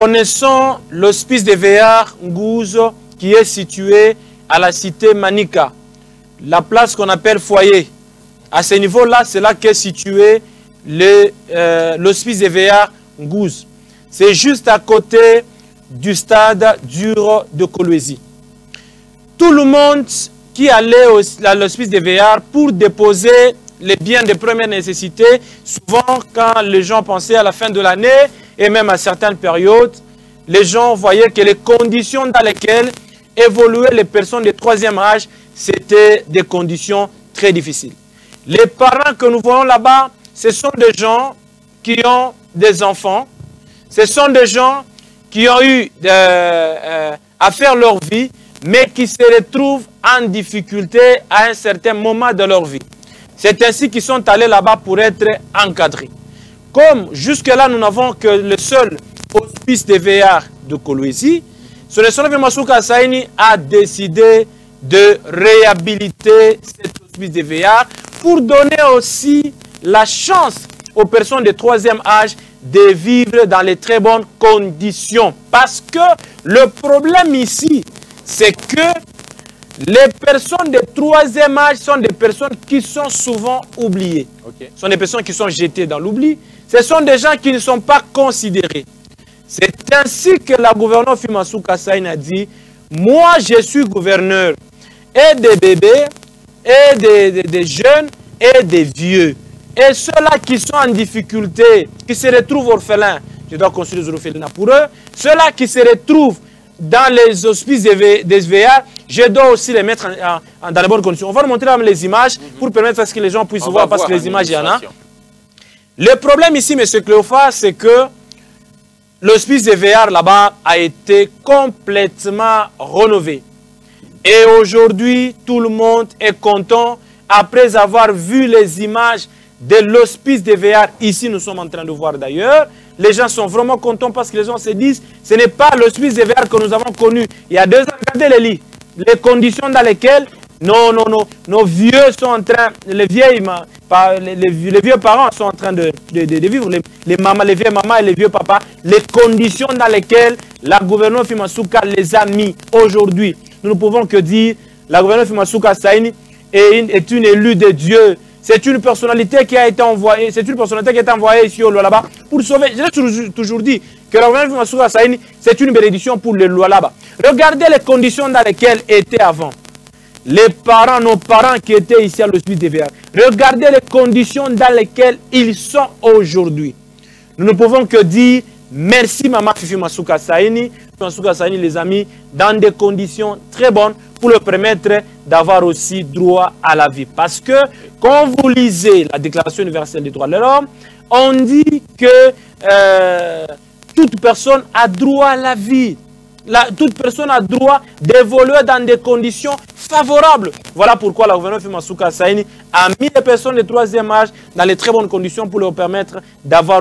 Connaissons l'hospice de Véar Ngouzo qui est situé à la cité Manika, la place qu'on appelle foyer. À ce niveau-là, c'est là qu'est situé l'hospice de Véar Ngouzo. C'est juste à côté du stade d'Uro de Kolwezi. Tout le monde qui allait à l'hospice de Véar pour déposer les biens de première nécessité, souvent quand les gens pensaient à la fin de l'année et même à certaines périodes, les gens voyaient que les conditions dans lesquelles évoluaient les personnes de troisième âge, c'était des conditions très difficiles. Les parents que nous voyons là-bas, ce sont des gens qui ont des enfants, ce sont des gens qui ont eu à faire leur vie, mais qui se retrouvent en difficulté à un certain moment de leur vie. C'est ainsi qu'ils sont allés là-bas pour être encadrés. Comme jusque-là, nous n'avons que le seul hospice de Véar de Kolwezi, Son Excellence Masuka Saini a décidé de réhabiliter cet hospice de Véar pour donner aussi la chance aux personnes de troisième âge de vivre dans les très bonnes conditions. Parce que le problème ici, c'est que les personnes de troisième âge sont des personnes qui sont souvent oubliées. Ce sont des personnes qui sont jetées dans l'oubli. Ce sont des gens qui ne sont pas considérés. C'est ainsi que la gouverneure Masuka Saini a dit, moi je suis gouverneur et des bébés, et des jeunes, et des vieux. Et ceux-là qui sont en difficulté, qui se retrouvent orphelins, je dois construire des orphelinats pour eux. Ceux-là qui se retrouvent dans les hospices des Véar, je dois aussi les mettre dans les bonnes conditions. On va montrer les images pour permettre à ce que les gens puissent voir, parce que les images, il y en a. Le problème ici, M. Cléophas, c'est que l'hospice de Véar là-bas a été complètement rénové. Et aujourd'hui, tout le monde est content après avoir vu les images de l'hospice de Véar. Ici, nous sommes en train de voir d'ailleurs. Les gens sont vraiment contents parce que les gens se disent ce n'est pas l'hospice de Véar que nous avons connu il y a 2 ans. Regardez les lits, les conditions dans lesquelles nos vieux sont en train, les vieux parents sont en train de vivre, les vieilles mamans et les vieux papas, les conditions dans lesquelles la gouverneure Masuka les a mis aujourd'hui. Nous ne pouvons que dire, la gouverneure Masuka Saini est une élue de Dieu. C'est une personnalité qui a été envoyée, ici au Lualaba pour sauver. Je l'ai toujours dit que la gouverneure Masuka Saini, c'est une bénédiction pour le Lualaba. Regardez les conditions dans lesquelles étaient avant les parents, nos parents qui étaient ici à l'hospice de Véar. Regardez les conditions dans lesquelles ils sont aujourd'hui. Nous ne pouvons que dire merci Maman Fifi Masuka Saini. Masuka Saini les a mis dans des conditions très bonnes pour leur permettre d'avoir aussi droit à la vie. Parce que quand vous lisez la Déclaration universelle des droits de l'homme, on dit que toute personne a droit à la vie. Toute personne a droit d'évoluer dans des conditions favorables. Voilà pourquoi la gouverneure Masuka Saini a mis les personnes de troisième âge dans les très bonnes conditions pour leur permettre d'avoir